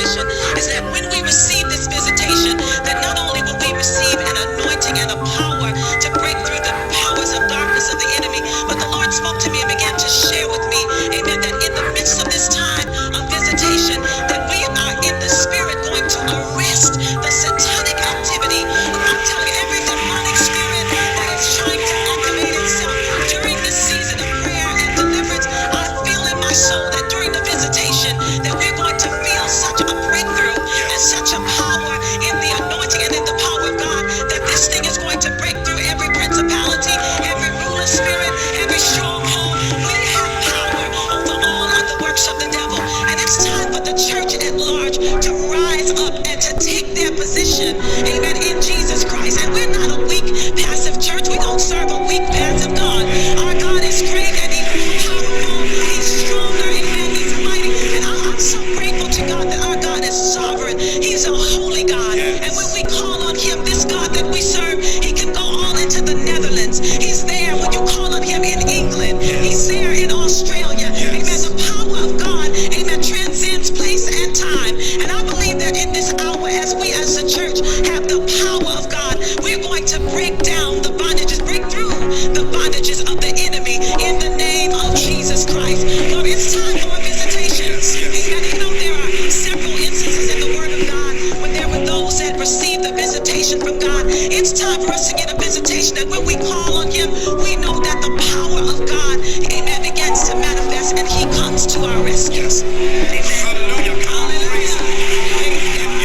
visitation is that when we receive this visitation, that not only will we receive an anointing and a power to break through the powers of darkness of the enemy, but the Lord spoke to me and began to share with me, amen, that in the midst of this time of visitation, that we are in the spirit going to arrest the satanic activity. I'm telling you, every demonic spirit that is trying to activate itself during this season of prayer and deliverance, I feel in my soul that during the visitation that we're going to feel such a breakthrough and such a power in the anointing and in the power of God, that this thing is going to break through every principality, every ruler spirit, every stronghold. We have power over all of the works of the devil, and it's time for the church at large to rise up and to take their position, amen, in Jesus Christ. And we're not a weak, passive church. We don't serve a weak, passive God. Our God is great and He's powerful. He's stronger, amen. He's mighty. And I'm so grateful to God that our God is sovereign. He's a holy God. And when we call on Him, this God that we serve, He can go all into the Netherlands. He's there when you call on Him in England. He's there in Australia. Amen. The power of God, amen, transcends place and time. And I believe that in this hour, as we as a church have the power of God, we're going to break down the bondages, break through the bondages of the enemy in the name of Jesus Christ. Lord, it's time for a visitation. Amen. You know, there are several instances in the Word of God when there were those that received the visitation from God. It's time for us to get a visitation that when we call on Him, we know that the power of God, amen, begins to manifest and He comes to our rescue. Amen. Hallelujah. Hallelujah.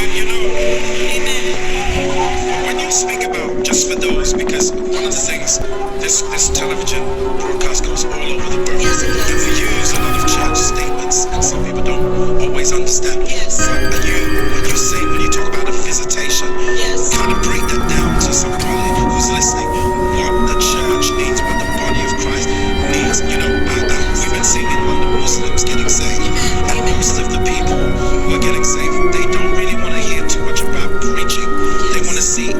You know, Amen. when you speak about, just for those, because one of the things, this television broadcast goes all over the world. Yes, it does. And we use a lot of church statements, and some people don't always understand. Yes. But when you talk about a visitation, Yes. kind of break that down to somebody who's listening, what the church needs, what the body of Christ needs. You know, we've been seeing it on the Muslims getting saved, and most of the people who are getting saved, they don't really want to hear too much about preaching. They want to see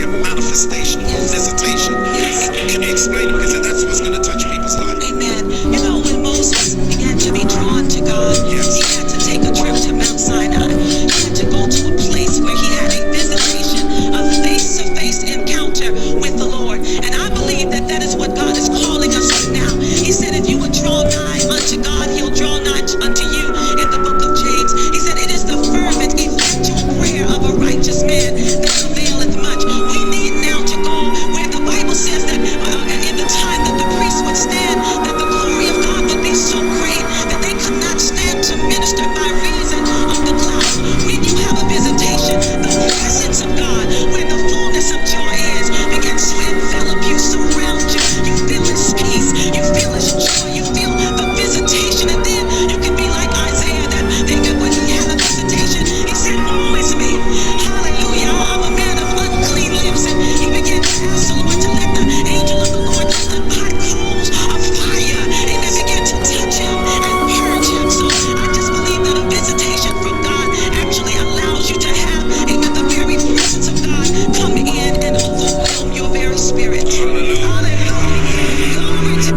a manifestation or visitation. Can you explain it? Because that's what's going to touch people's lives. Amen. You know, when Moses began to be drawn to God, Yes. he had to take a trip to Mount Sinai. He had to go to a place where he had a visitation, a face-to-face encounter with the Lord. And I believe that that is what God is calling us to now. He said, if you would draw nigh unto God, He'll draw nigh unto you. In the book of James, He said, it is the fervent, effectual prayer of a righteous man that availeth much. We need now to go where the Bible says that in the time that the priests would stand, that the glory of God would be so great that they could not stand to minister by reason of the clouds. When you have a visitation, the presence of God, where the fullness of joy is, begins to envelop you, surround you. You feel His peace, you feel His joy, you feel the visitation, and then you can be like Isaiah, that when he had a visitation, he said, woe is me. Hallelujah. I'm a man of unclean lips. And he began to ask the Lord to let the angel of the Lord, the hot coals of fire, amen, begin to touch him and purge him. So I just believe that a visitation from God actually allows you to have, amen, the very presence of God come in and overwhelm your very spirit. Hallelujah. Hallelujah. Glory to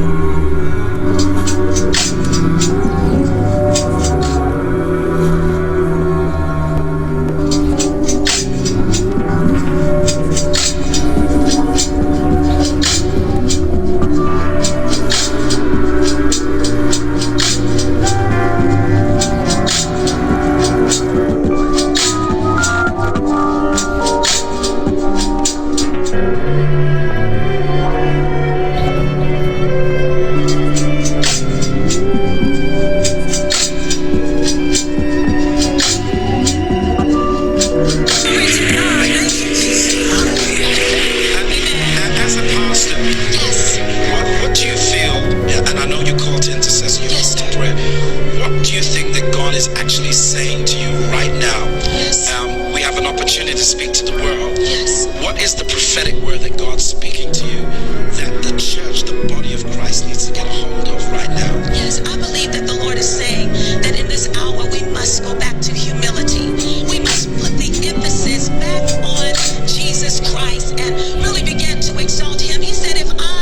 As a pastor, Yes. what do you feel, and I know you're called to intercession, you're Yes, called to sir. prayer, what do you think that God is actually saying to you right now? Yes. We have an opportunity to speak to the world. Yes. What is the prophetic word that God's speaking to you that the church, the body of Christ, needs to get a hold of right now? Yes, I believe that the Lord is saying that in this hour we must go back to humility. We must put the emphasis back on Jesus Christ and really begin to exalt Him. He said, if I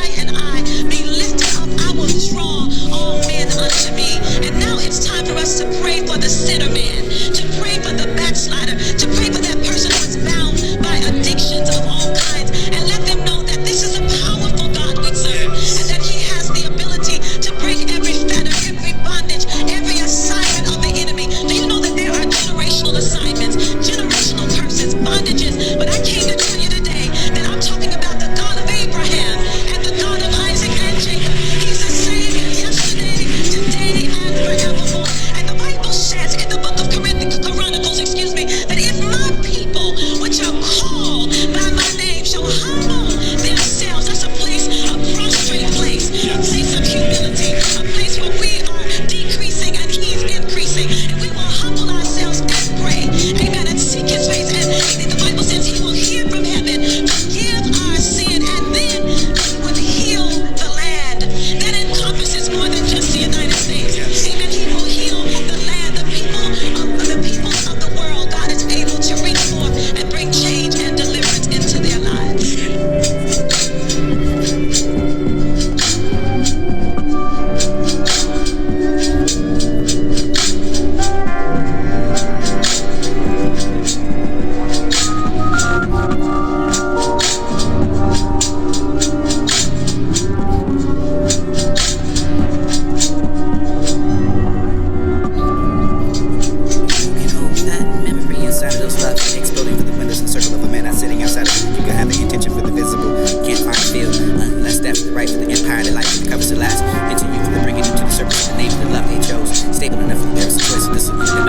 be lifted up, I will draw all men unto me. And now it's time for us to pray for the sinner man, to pray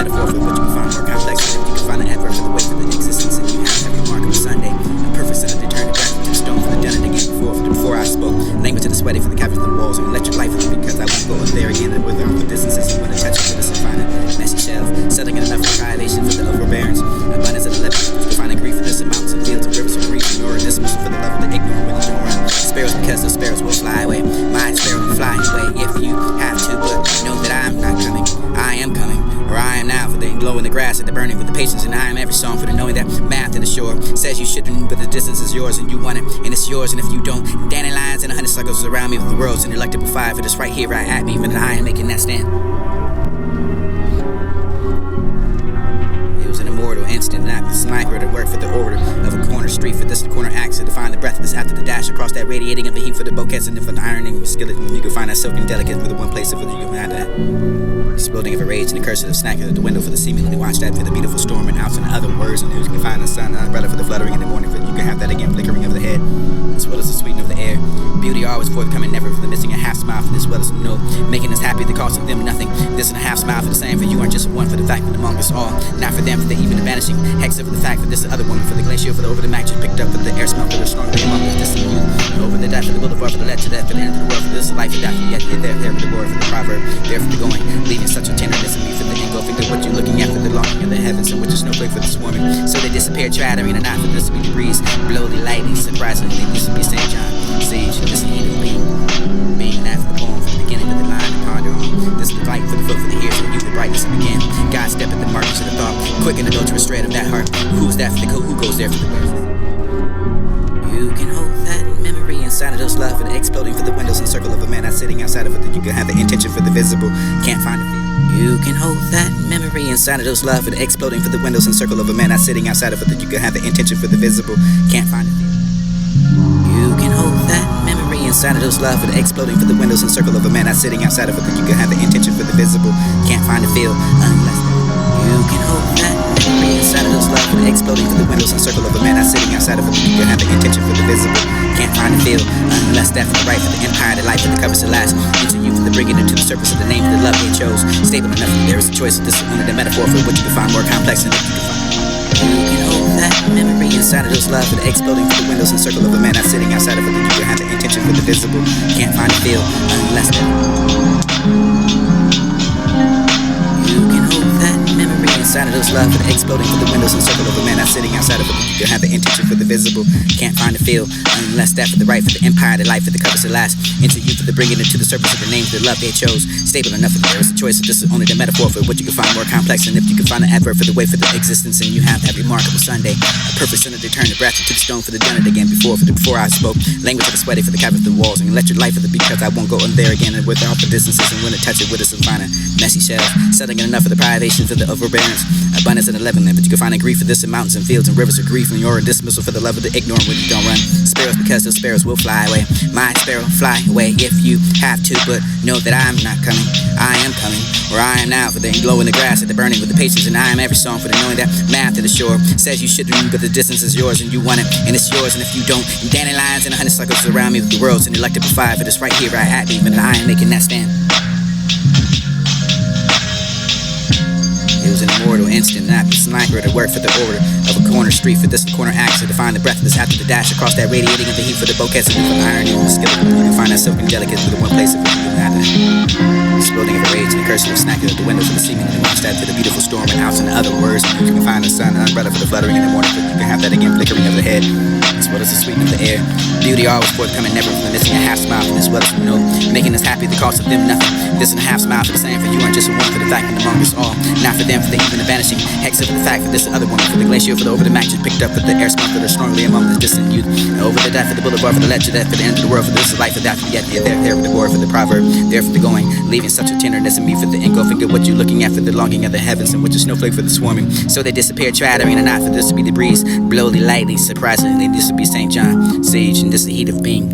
metaphor for what you can find more complex. You can find an adverb for the way for the existence, and you have every remarkable Sunday. A perfect center to turn it back to the stone for the done it again before I spoke. Language to the sweaty for the caverns of the walls, and electric light for them because I won't go in there again. And without the distances, you want to touch it with us and find a messy shelf, settling in enough for annihilation for the overbearance. Abundance of the left, you can find a grief for this in mountains and fields and rivers of grief, nor a dismissal for the love of the ignorant when you don't run. Sparrows because those sparrows will fly away. My sparrow will fly away if you have to, but know that I'm not coming. I am coming, or I am now, for the glow in the grass at the burning with the patience, and I am every song for the knowing that math in the shore says you shouldn't, but the distance is yours and you want it, and it's yours, and if you don't, dandelions and honeysuckles around me with the world's an electrical fire for this right here, right at me, even I am making that stand. It was an immortal instant, not the sniper to work for the order of a corner street, for this the corner axe to define the breath of this after the dash across that radiating of the heat for the bouquets, and for the ironing skillet, and you can find that silken delicate for the one place of it, you can find that exploding of a rage and the curse of the snack at the window for the seemingly watch that for the beautiful storm and out in other words, and you can find the sun umbrella for the fluttering in the morning, for you can have that again flickering of the head as well as the sweetening of the air. Beauty always forthcoming, never for the missing a half smile for this well as a no, making us happy at the cost of them nothing. This and a half smile for the same, for you aren't just one for the fact that among us all, not for them for the even the vanishing hex of the fact for this the other woman for the glacier for the over the match just picked up for the air smell for the strong among us distant you over the death for the boulevard for the lead to death for the end of the world for this life and death yet there for the word for the proverb there for the going leaving such a tenderness in me for the engulfing of what you're looking at for the longing of the heavens and which is snowflake for the swarming so they disappear chattering and not for this to be the breeze blow the lightning surprisingly this would be St. John sage this is the being after the poem from the beginning of the line to ponder on this is the light for the foot for the ears and you the brightness to begin God step at the margins of the thought quick in the adulterous thread of that heart who's that for the who goes there for the birth you can hold that memory inside of those love and exploding for the windows and circle of a man not sitting outside of it that you can have the intention for the visible can't find it you can hold that memory inside of those love and exploding for the windows and circle of a man not sitting outside of it that you can have the intention for the visible can't find it you can hold that memory inside of those love and exploding for the windows and circle of a man not sitting outside of it that you can have the intention for the visible can't find a feel unless you can hold that memory inside of those love and exploding for the windows and circle of a man not sitting outside of it that you can have the intention for the visible can't find a feel unless that for the right for the empire the life for the covers the last into you for the bringing it to the surface of the name of the love they chose stable enough that there is a choice this is only the metaphor for what you can find more complex than if you can find you can hold that memory inside of those love and exploding for the windows and circle of a man not sitting outside of it that you can have the intention for the visible can't find a feel unless that you can hold that memory inside of those love and exploding for the windows and circle of a man not sitting outside of it that you can have the intention for the visible can't find a feel unless that for the right for the empire the life for the covers the last into you for the bringing it to the surface of the names of the love they chose stable enough that there is a choice this is only the metaphor for what you can find more complex and if you can find an adverb for the way for the existence and you have that remarkable Sunday a perfect center to turn the breath into the stone for the done it again before I spoke language of the sweaty for the caverns of the walls and electric light for the because I won't go in there again and without the distances and when to touch it with us and find a messy shelf settling enough for the privations of the overbearance abundance and 11 but you can find a grief for this in mountains and fields and rivers of grief and you're a dismissal for the love of the ignorant when you don't run sparrows because those sparrows will fly away my sparrow fly away if you have to but know that I'm not coming I am coming or I am now for the glow in the grass at the burning with the patience and I am every song for the knowing that math to the shore says you shouldn't but the distance is yours and you want it and it's yours and if you don't dandelions and honeysuckles around me with the world's an electrical fire for this right here right at me and I am making that stand. It was an immortal instant, not the sniper to work for the order of a corner street for this corner axe to define the breath of this after the dash across that radiating of the heat for the bouquets and for the irony and the skill you can find that silken delicate for the one place of it you can have the exploding of a rage and the curse of the snack at the window for the seeming and watch that for the beautiful storm and out in other words you can find the sun umbrella for the fluttering in the morning but you can have that again flickering of the head as well as the sweetening of the air beauty always forthcoming never from the missing a half smile from this well as no making us happy at the cost of them nothing this and a half smile for the same for you aren't just a one for the fact that among us all not for them for the even the vanishing hex of the fact that this other woman for the glacier for the over the match just picked up with the air smell for the strongly among the distant youth and over the death for the boulevard for the ledge of death for the end of the world for this is life without you yet there for the word for the proverb there for the going leaving such a tenderness in me for the engulfing of what you're looking at for the longing of the heavens and which is snowflake for the swarming so they disappear chattering and not for this to be the breeze blow the lightning surprisingly this would be St. John sage and this is the heat of being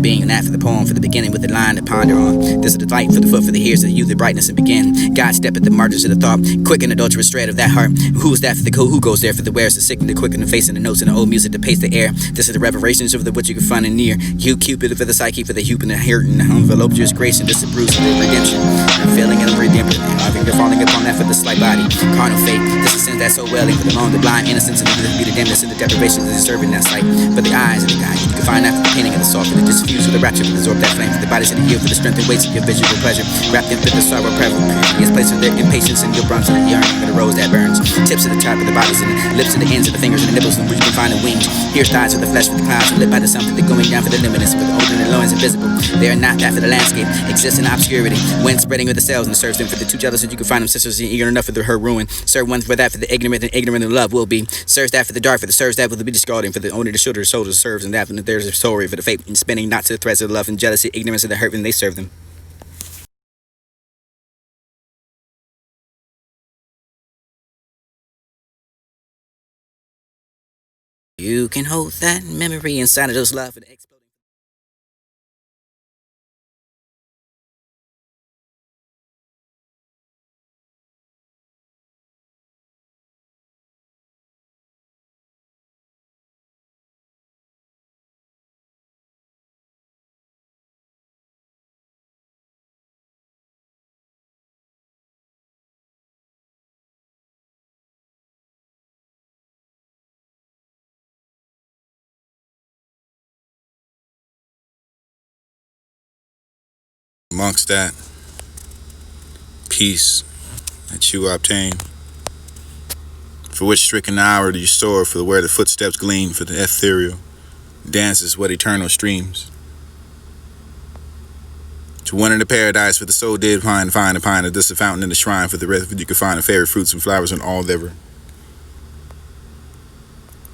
Being an act for the poem, for the beginning with the line to ponder on. This is the light for the foot, for the ears of the youth, the brightness and begin. God step at the margins of the thought, quick and adulterous thread of that heart. Who's that for the who goes there for the wares, the sick and the quick and the face and the notes and the old music to pace the air. This is the revelations of the what you can find in near. You Cupid for the psyche, for the hoop and the hurt and the envelope, just grace and this is Bruce for the redemption. I'm feeling and I'm redemption. I think they're falling upon that for the slight body. Carnal fate, this is sin that so well, for the long, the blind innocence and the be the dimness and the deprivations of deserving that sight. For the eyes and the guide, you can find that for the painting of the soul, for the diffuse with the rapture, for the absorb that flame, for the bodies and the heel, for the strength and weights of your visual pleasure. Wrapped in the sorrow, prevalent. It's place of their impatience and your bronze and the yearning for the rose that burns. Tips of the top of the bodies and the lips and the ends of the fingers and the nipples, and where you can find the wings. Here's thighs for the flesh, for the clouds, and lit by the sun, for the going down, for the luminous, for the open and loins invisible. They are not that for the landscape, exist in obscurity. Wind spreading with the cells and serves them for the two jealous, and you can find them sisters and eager enough for her ruin. Serve one for that for the ignorant, and ignorant of love will be. Serves that for the dark, for the serves that will be discarding, for the owner, the shoulder, the shoulders serves, and that, and there's a story for the fate and spinning not to the threads of love and jealousy, ignorance of the hurt, and they serve them. You can hold that memory inside of those love for the exploding. Amongst that peace that you obtain, for which stricken hour do you soar, for where the footsteps gleam, for the ethereal dances what eternal streams. To one in the paradise, for the soul did find a pine, and this a fountain in the shrine, for the rest you could find a fairy fruits and flowers and all ever.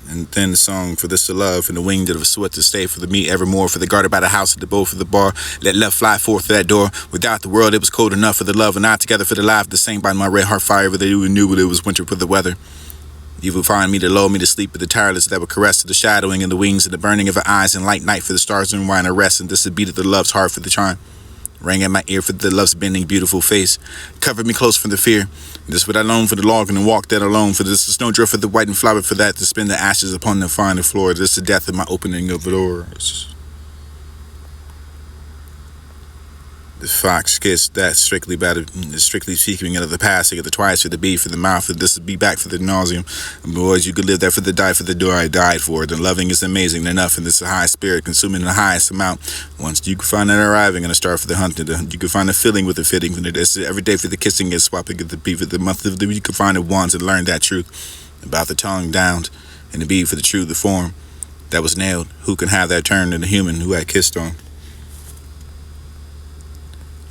And then the song, for this to love, and the winged of a sweat to stay, for the meat evermore, for the guarded by the house, at the bow for the bar, let love fly forth to that door. Without the world, it was cold enough for the love, and not together for the life, the same by my red heart fire, for they knew it was winter for the weather. You would find me to lull me to sleep with the tireless that would caress to the shadowing and the wings and the burning of her eyes, and light night for the stars and wine a rest, and this the beat of the love's heart for the charm. Rang at my ear for the love's bending beautiful face, covered me close from the fear. This would I long for the log and walk that alone, for this the snowdrift for the white and flower, for that to spin the ashes upon the finer floor. This the death of my opening of the doors. The fox kissed that strictly seeking of the passing of the twice for the bee for the mouth, for this would be back for the nauseum. And boys, you could live there for the die for the door I died for. The loving is amazing enough, and this is a high spirit consuming the highest amount. Once you can find it arriving and a star for the hunting, you can find a feeling with the fitting. This every day for the kissing is swapping at the beat for the month of the you can find it once and learn that truth about the tongue downed and the bee for the true the form that was nailed. Who can have that turn in the human who had kissed on?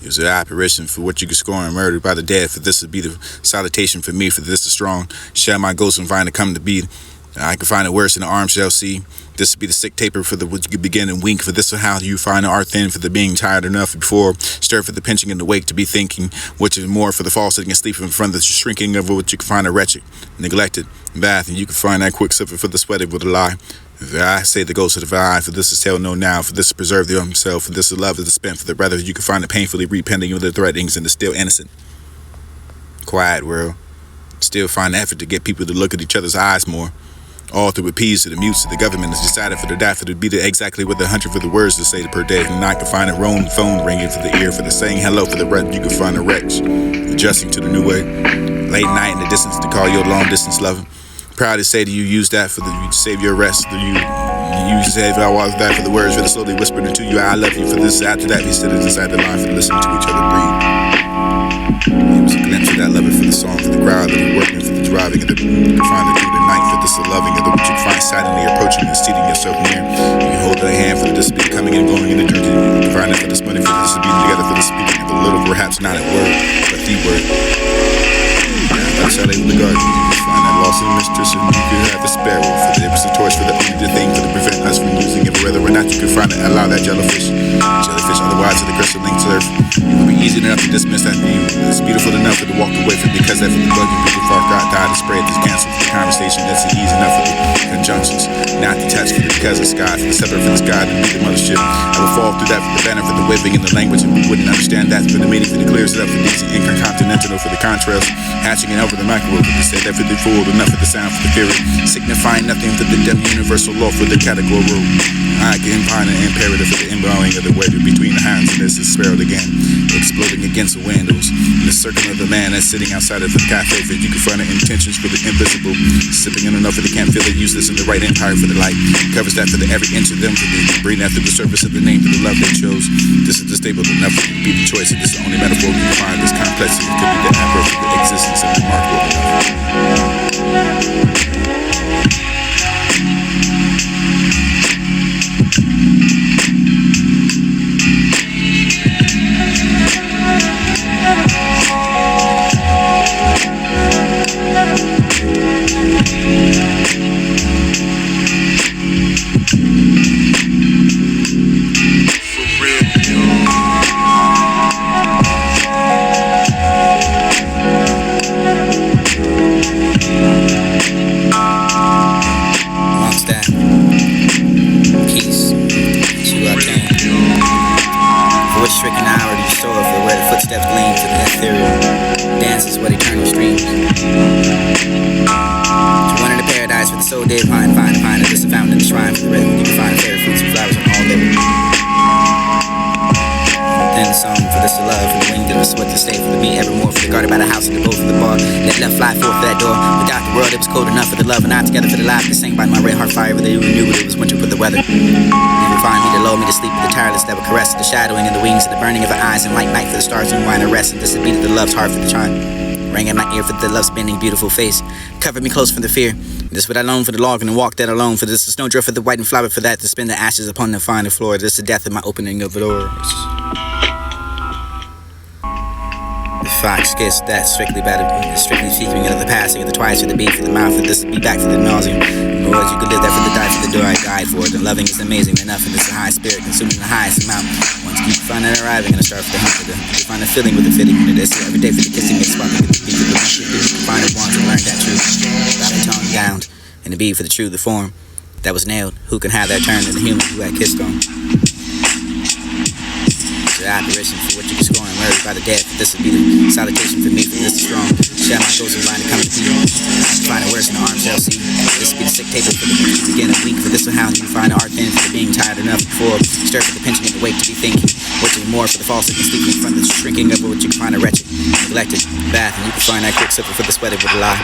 It was an apparition for what you could score and murdered by the dead. For this would be the salutation for me. For this is strong. Share my ghost and find to come to be. I can find it worse than the arm shall see. This would be the sick taper for the what you could begin and wink. For this is how you find the art thin for the being tired enough before. Stir for the pinching and the wake to be thinking. Which is more for the fall sitting and sleeping in front of the shrinking of what you can find a wretched, neglected, bath. And you can find that quick suffer for the sweating with a lie. I say the ghost of the eye, for this is tell no now, for this is preserve the himself, for this is love is the spent, for the brother you can find the painfully repenting of the threatenings and the still innocent. Quiet world. Still find effort to get people to look at each other's eyes more. All through appease to the mutes of the government has decided for the daffodil to be the exactly what the 100 for the words to say per day. And I can find a phone ringing for the ear, for the saying hello for the breath you can find a wretch. Adjusting to the new way. Late night in the distance to call your long distance lover. Proud to say to you, use that for the you save your rest. You save I was that for the words for the slowly whispered into you. I love you for this. After that, we stood inside the line for listening to each other breathe. It was a glimpse of that loving for the song for the crowd that were working for the driving of the you can find it through the night for this the loving of the which you can find silently approaching and seating yourself near. You can hold their hand for the disbelief coming and going in the journey. You can find it for this money for this being together for the speaking of the little perhaps not a word but the word. That's how they with the garden. You can find that lost in mistress and you can have a sparrow for the was the torch for the only thing for to prevent us from using it. Whether or not you can find it, allow that jellyfish otherwise to the crystal linked earth. It would be easy enough to dismiss that view. It's beautiful enough to walk away from, because after the buggy people far God died to spread this cancel for the conversation. That's easy enough for the conjunctions. Not detached for the because of sky, for the separate for the sky, and be the mothership. I would fall through that for the banner, for the waving in the language, and we wouldn't understand that for the meaning, for the clears it up, for these intercontinental, for the contrast, hatching it over the microwave, for the said that for the fooled, enough for the sound, for the theory, signifying nothing for the universal law, for the category rule. I can find an imperative for the embodying of the wave between the hands, and this is spiraled again, exploding against the windows. In the circle of the man that's sitting outside of the cafe, for you can find the intentions for the invisible, sipping in enough for they can't feel it, useless in the right empire for the light, covers that for the every inch of them, for the breathing after the surface of the name, for the love they chose. This is the staple enough to be the choice, and this is the only metaphor we can find. This complexity could be the adverb of the existence of remarkable enough. Stricken hour to restore for where the footsteps gleam to the ethereal dances what eternal streams. To one in the paradise for the soul did find that this is found in the shrine for the rhythm. You can find fairy fruits and flowers on all levels. Then the song for this to love, for the wing that was what to stay for the me evermore, for the guarded by the house and the boat for the bar. Let love fly forth for that door. Without the world it was cold enough for the love, and I together for the life. They sang by my red heart fire, but they knew it was winter for the weather. Never find me to lull me to sleep with the tireless that would caress the shadowing and the wings and the burning of her eyes, and light night for the stars and wine and rest, and this the beat of the love's heart for the chime. Rang in my ear for the love's bending beautiful face, covered me close from the fear. This what I long for the log and the walk that alone, for this the snowdrift for the white and flower for that to spin the ashes upon the finer floor. This the death of my opening of the doors. The fox gets that strictly speaking of the passing of the twice for the beat for the mouth, for this be back for the nauseam. Lord, you could live that for the die for the door I died for. The loving is amazing enough, and this is a high spirit consuming the highest amount. Once you find it arriving, and I start for the hunt for the you find a feeling with the fitting in this every day for the kissing makes sparkling with the beat for the you find it once and learn that truth. About the tongue gowned, and the beat for the true, the form that was nailed. Who can have that turn in the human who had kissed on? The apparition for what you can score and murdered by the dead. This would be the salutation for me, for this is strong. Shall my ghost and blind to come to be. Find it worse in the arms shall see. This would be the sick taper for the begin of week. For this will how you find the art thin for the being tired enough before. Stir for the pinching and the weight to be thinking. Watching more for the false and sleeping from the shrinking of what you can find a wretched, neglected bath. And you can find that quick slipper for the sweater with the lie.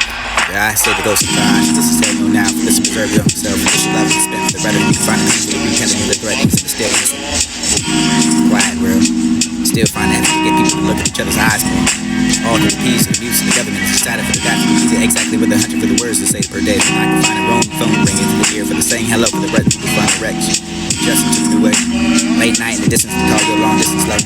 I say the ghost of God. This is hell no now. For this preserve yourself. For this you love and spend for the better. You can find the peace for the repentance of the threatings and the stillness. Quiet world. Still find that to get people to look at each other's eyes more. All the peace and the music of the government is decided for the guy to be exactly with 100 for the words to say per day. So I can find a roam phone ringing to the ear for the saying hello for the breath people find the wreckage. Just into the new way. Late night in the distance to call your long distance love.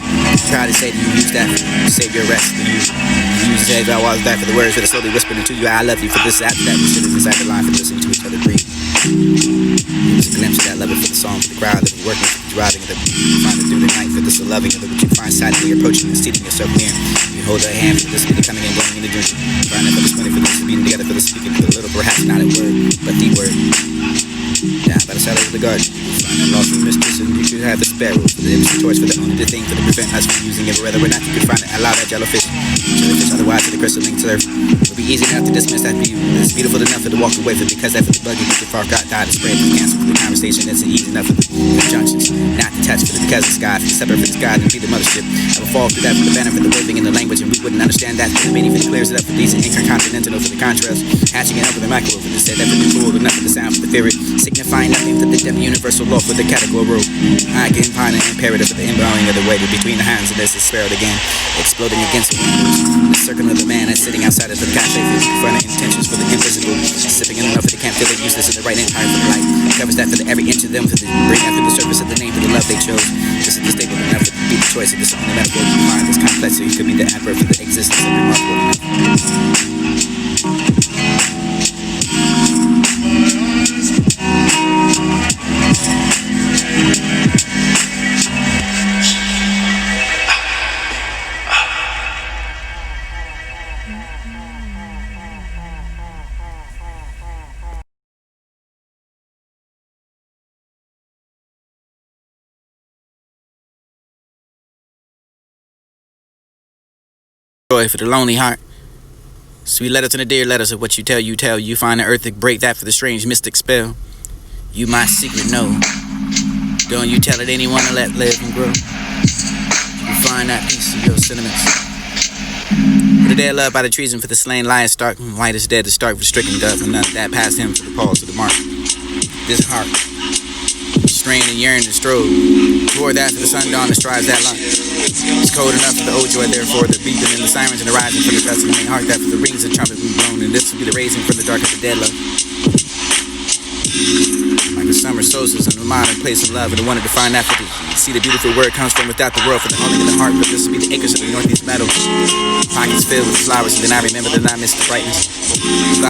Proud to say that you use that to save your rest. And you use it I was back for the words that are slowly whispered into you. I love you for this after that. We sit inside the line for listening to each other breathe. It was a glimpse of that love for the song, for the crowd that was working, for the driving of the find it through the night, for this the loving of the which you find silently approaching and seating yourself near. You hold her hand for this be the coming and going in the journey. Find it for this money, for this being together, for the speaking, for the little, perhaps not a word, but the word. Down by the shadow of the garden, find a lost mistress, and you could have the sparrow for the image torch, for the only the thing for the prevent us from using it, or whether or not you could find it, allow that jellyfish, otherwise to the crystal link to earth. It would be easy enough to dismiss that view. It's beautiful enough for to walk away, for because that for the buggy, the far God died to spread the cancer for the conversation. It's easy enough for the conjunctions, not detached for the because of sky, for the separate for the sky, and be the mothership. I would fall through that for the banner, for the waving in the language, and we wouldn't understand that for the meaning, for the clears it up for these intercontinental, for the contrast, hatching it over the microwave, and said that for the cool, enough for the sound for the theory, signifying nothing for the universal law for the category rule. I can find an imperative for the embodying of the weight between the hands, and this is spiraled again, exploding against the windows. The circle of the man that's sitting outside of the cafe, for the intentions for the invisible, sipping in enough for the can't feel it useless in the right empire for the light. Covers that for the every inch of them, for the bring after the surface of the name for the love they chose. This is the statement enough to be the choice of this only metaphor you find. This complexity could be the adverb for the existence of remarkable enough. joy for the lonely heart. Sweet letters and the dear letters of what you tell. You find the earth to break that for the strange mystic spell. You my secret know. Don't you tell it anyone to let live and grow. You find that piece of your sentiments. For the dead loved by the treason, for the slain lion stark, white as dead, the stark for the stricken dove, and none that passed him for the pause of the mark. This heart, strained and yearned and strove, toward that for the sundawn that strives that light. It's cold enough for the old joy, therefore the beeping and the sirens and the rising for the gusts of the main heart, that for the rings of trumpet we blown, and this will be the raising from the dark of the dead love. Like a summer solstice in a modern place of love, and I wanted to find that for the see the beautiful word comes from without the world, for the hauling of the heart, but this will be the acres of the northeast meadow. Pockets filled with flowers, and then I remember that I missed the brightness.